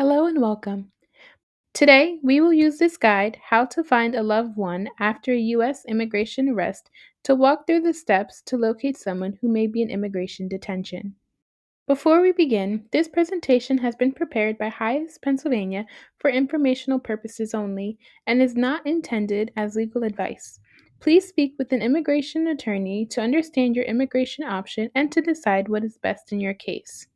Hello and welcome. Today, we will use this guide, How to Find a Loved One After a U.S. Immigration Arrest, to walk through the steps to locate someone who may be in immigration detention. Before we begin, this presentation has been prepared by HIAS Pennsylvania for informational purposes only and is not intended as legal advice. Please speak with an immigration attorney to understand your immigration option and to decide what is best in your case.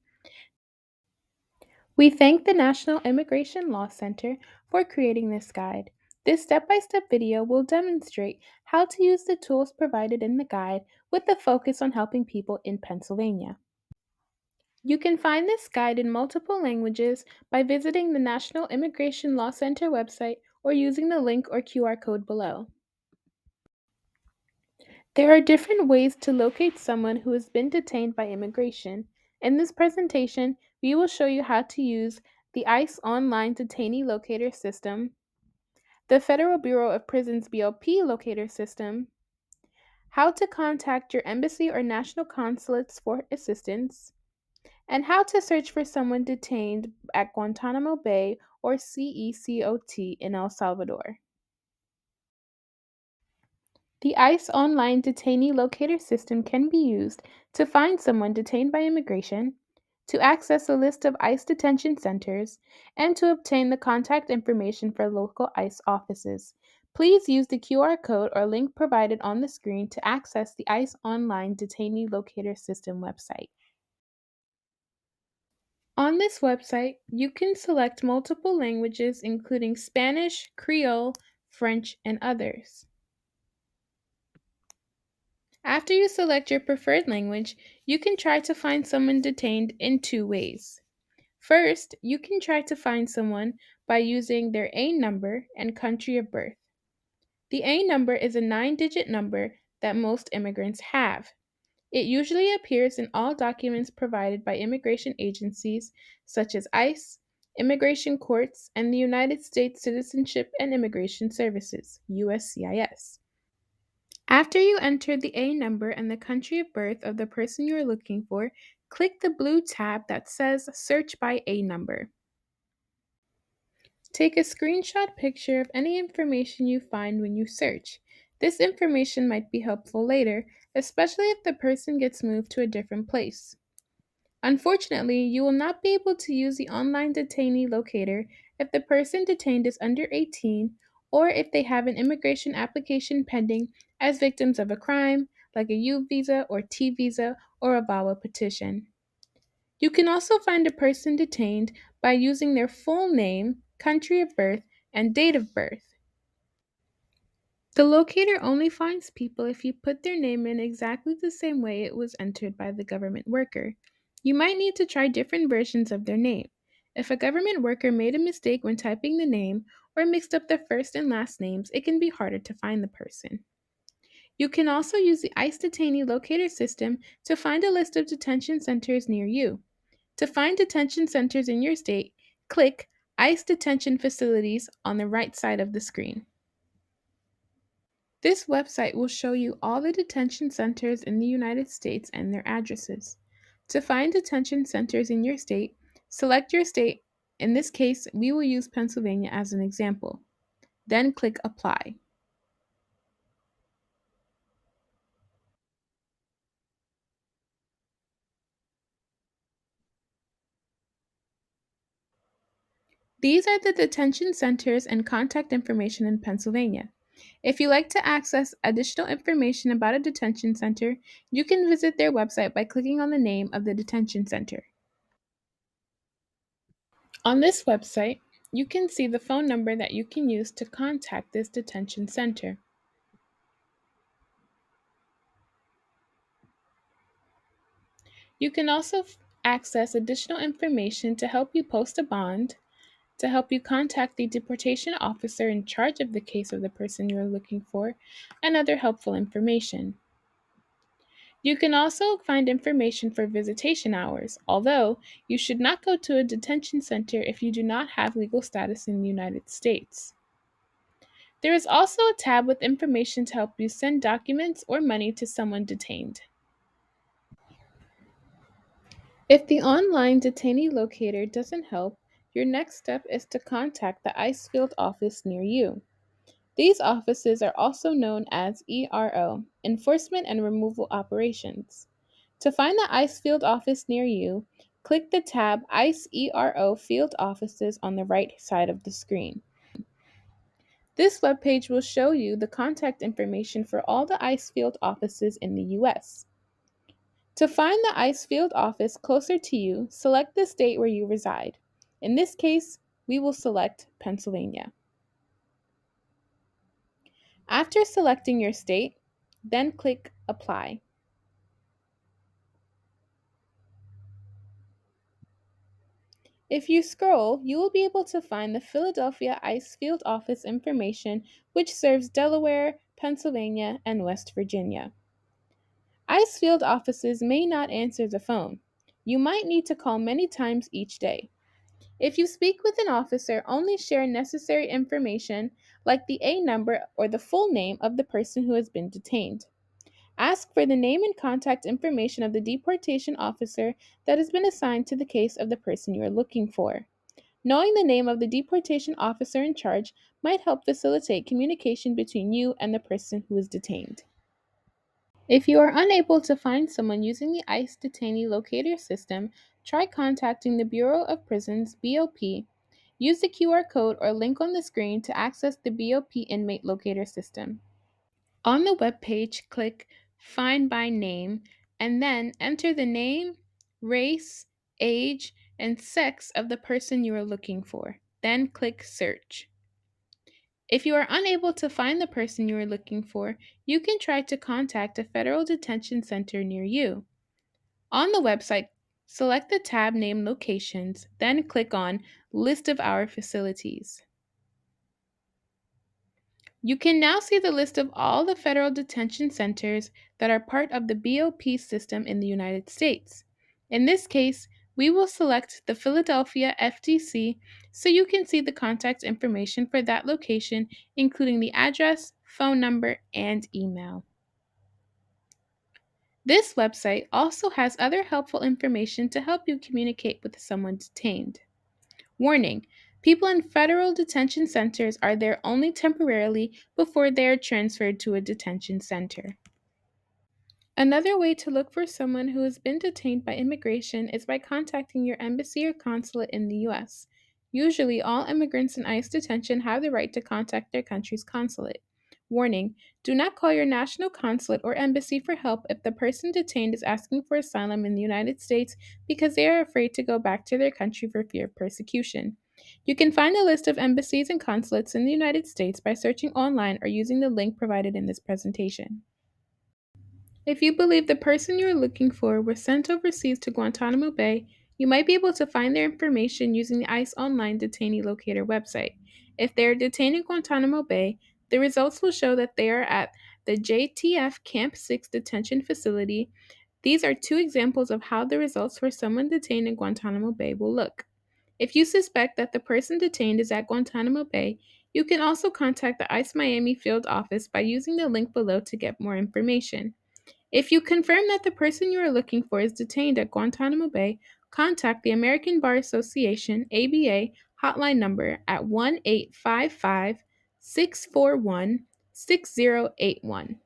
We thank the National Immigration Law Center for creating this guide. This step by step video will demonstrate how to use the tools provided in the guide with the focus on helping people in Pennsylvania. You can find this guide in multiple languages by visiting the National Immigration Law Center website or using the link or QR code below. There are different ways to locate someone who has been detained by immigration. In this presentation, we will show you how to use the ICE Online Detainee Locator System, the Federal Bureau of Prisons BOP Locator System, how to contact your embassy or national consulates for assistance, and how to search for someone detained at Guantanamo Bay or CECOT in El Salvador. The ICE Online Detainee Locator System can be used to find someone detained by immigration, to access a list of ICE detention centers, and to obtain the contact information for local ICE offices. Please use the QR code or link provided on the screen to access the ICE Online Detainee Locator System website. On this website, you can select multiple languages including Spanish, Creole, French, and others. After you select your preferred language, you can try to find someone detained in two ways. First, you can try to find someone by using their A number and country of birth. The A number is a 9-digit number that most immigrants have. It usually appears in all documents provided by immigration agencies such as ICE, immigration courts, and the United States Citizenship and Immigration Services, USCIS. After you enter the A number and the country of birth of the person you are looking for, click the blue tab that says Search by A number. Take a screenshot picture of any information you find when you search. This information might be helpful later, especially if the person gets moved to a different place. Unfortunately, you will not be able to use the online detainee locator if the person detained is under 18 or if they have an immigration application pending as victims of a crime, like a U visa or T visa or a VAWA petition. You can also find a person detained by using their full name, country of birth, and date of birth. The locator only finds people if you put their name in exactly the same way it was entered by the government worker. You might need to try different versions of their name. If a government worker made a mistake when typing the name or mixed up the first and last names, it can be harder to find the person. You can also use the ICE Detainee Locator System to find a list of detention centers near you. To find detention centers in your state, click ICE Detention Facilities on the right side of the screen. This website will show you all the detention centers in the United States and their addresses. To find detention centers in your state, select your state. In this case, we will use Pennsylvania as an example. Then click Apply. These are the detention centers and contact information in Pennsylvania. If you like to access additional information about a detention center, you can visit their website by clicking on the name of the detention center. On this website, you can see the phone number that you can use to contact this detention center. You can also access additional information to help you post a bond, to help you contact the deportation officer in charge of the case of the person you are looking for, and other helpful information. You can also find information for visitation hours, although you should not go to a detention center if you do not have legal status in the United States. There is also a tab with information to help you send documents or money to someone detained. If the online detainee locator doesn't help, Your next step is to contact the ICE field office near you. These offices are also known as ERO, Enforcement and Removal Operations. To find the ICE field office near you, click the tab ICE ERO Field Offices on the right side of the screen. This webpage will show you the contact information for all the ICE field offices in the US. To find the ICE field office closer to you, select the state where you reside. In this case, we will select Pennsylvania. After selecting your state, then click Apply. If you scroll, you will be able to find the Philadelphia ICE field office information, which serves Delaware, Pennsylvania, and West Virginia. ICE field offices may not answer the phone. You might need to call many times each day. If you speak with an officer, only share necessary information like the A number or the full name of the person who has been detained. Ask for the name and contact information of the deportation officer that has been assigned to the case of the person you are looking for. Knowing the name of the deportation officer in charge might help facilitate communication between you and the person who is detained. If you are unable to find someone using the ICE detainee locator system, try contacting the Bureau of Prisons (BOP). Use the QR code or link on the screen to access the BOP inmate locator system. On the web page, click Find by Name and then enter the name, race, age, and sex of the person you are looking for. Then click Search. If you are unable to find the person you are looking for, you can try to contact a federal detention center near you. On the website, select the tab named Locations, then click on List of our facilities. You can now see the list of all the federal detention centers that are part of the BOP system in the United States. In this case, we will select the Philadelphia FDC so you can see the contact information for that location, including the address, phone number, and email. This website also has other helpful information to help you communicate with someone detained. Warning: people in federal detention centers are there only temporarily before they are transferred to a detention center. Another way to look for someone who has been detained by immigration is by contacting your embassy or consulate in the U.S. Usually, all immigrants in ICE detention have the right to contact their country's consulate. Warning: do not call your national consulate or embassy for help if the person detained is asking for asylum in the United States because they are afraid to go back to their country for fear of persecution. You can find a list of embassies and consulates in the United States by searching online or using the link provided in this presentation. If you believe the person you are looking for was sent overseas to Guantanamo Bay, you might be able to find their information using the ICE Online Detainee Locator website. If they are detained in Guantanamo Bay, the results will show that they are at the JTF Camp 6 detention facility. These are two examples of how the results for someone detained in Guantanamo Bay will look. If you suspect that the person detained is at Guantanamo Bay, you can also contact the ICE Miami field office by using the link below to get more information. If you confirm that the person you are looking for is detained at Guantanamo Bay, contact the American Bar Association (ABA) hotline number at 1-855-641-6081.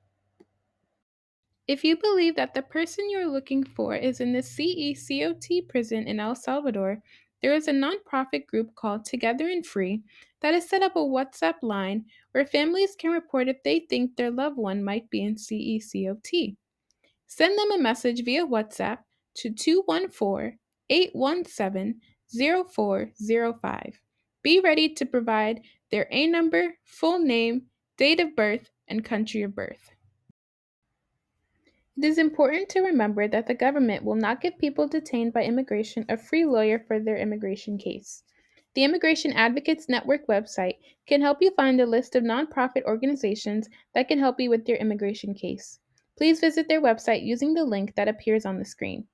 If you believe that the person you are looking for is in the CECOT prison in El Salvador, there is a nonprofit group called Together and Free that has set up a WhatsApp line where families can report if they think their loved one might be in CECOT. Send them a message via WhatsApp to 214-817-0405. Be ready to provide their A number, full name, date of birth, and country of birth. It is important to remember that the government will not give people detained by immigration a free lawyer for their immigration case. The Immigration Advocates Network website can help you find a list of nonprofit organizations that can help you with your immigration case. Please visit their website using the link that appears on the screen.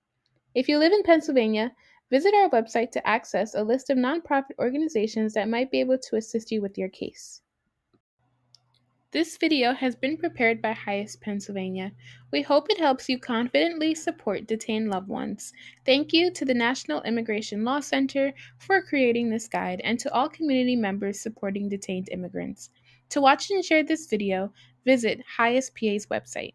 If you live in Pennsylvania, visit our website to access a list of nonprofit organizations that might be able to assist you with your case. This video has been prepared by HIAS Pennsylvania. We hope it helps you confidently support detained loved ones. Thank you to the National Immigration Law Center for creating this guide and to all community members supporting detained immigrants. To watch and share this video, visit HIAS PA's website.